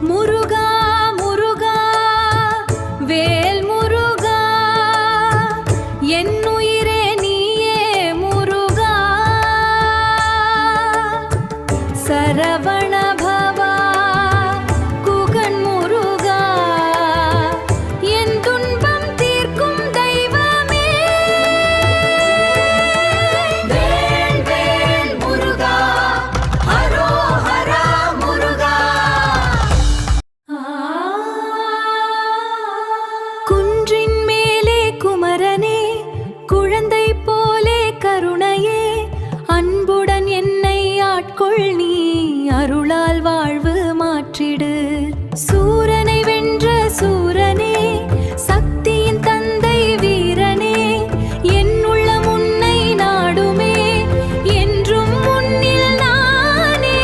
முருகா முருகா வேல் முருகா என்னுயிரே நீயே முருகா சரவண பவா குகன் முருகா என் துன்பம் தீர்க்கும் தெய்வமே வேல் வேல் முருகா ஹரோஹரா முருகா குன்றின் மேலே குமரனே குழந்தை போலே கருணையே அன்புடன் என்னை ஆட்கொள் நீ அருளால் வாழ்வு மாற்றிடு சூரனை வென்ற சூரனே சக்தியின் தந்தை வீரனே என் உள்ளம் உன்னை நாடுமே என்றும் முன்னில் நானே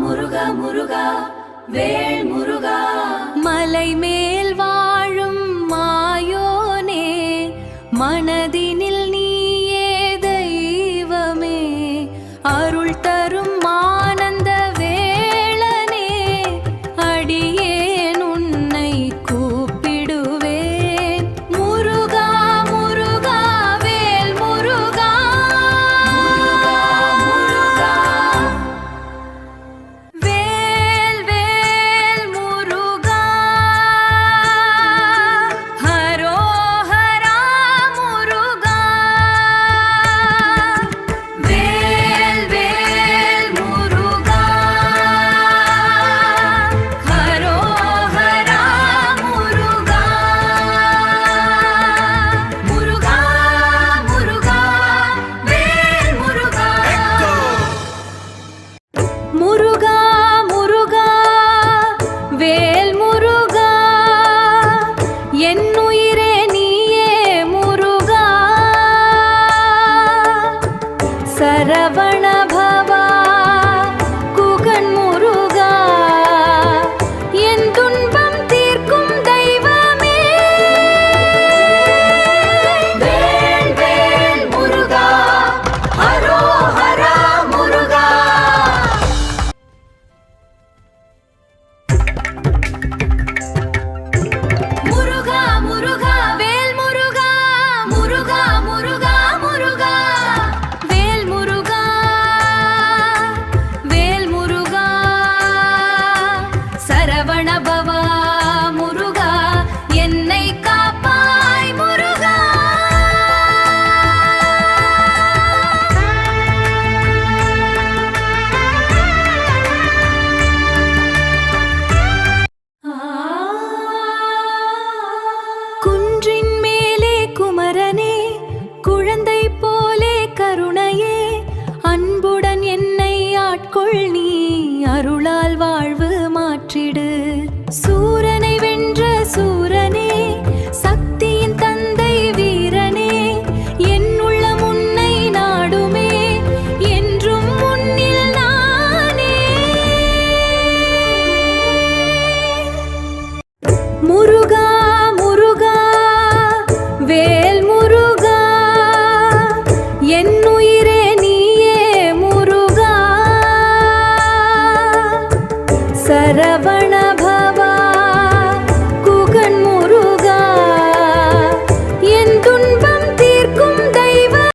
முருகா முருகா வேல் முருகா மலை மேல் வாழும் மாயோனே மனதினில் நீயே தெய்வமே அருள் தரும் ஆனந்த வேளனே அடியேன் உன்னை கூப்பிடுவேன் முருகா முருகா வேல் முருகா முருகா வேல் வேல் முருகா ஹரோஹரா முருகா வேல் வேல் முருகா ஹரோஹரா முருகா முருகா முருகா வேல் முருகா முருகா முருகா வேல் முருகா என்னுயிரே நீயே முருகா சரவண பவா குகன் முருகா என் துன்பம் தீர்க்கும் தெய்வமே வேல் வேல் முருகா ஹரோஹரா முருகா முருகா முருகா வேல் முருகா முருகா முருகா முருகா வேல் முருகா வேல் முருகா சரவண பவா முருகா என்னை காப்பாய் முருகா குன்றின் மேலே குமரனே குழந்தை போலே கருணையே அன்புடன் என்னை ஆட்கொள் நீ அருளால் வாழ்வு மாற்றிடு சூரனை வென்ற சூரனே சக்தியின் தந்தை வீரனே என் உள்ளம் உன்னை நாடுமே என்றும் முன்னில் நானே முருகா முருகா வேல் முருகா என்னுயிரே நீயே முருகா சரவண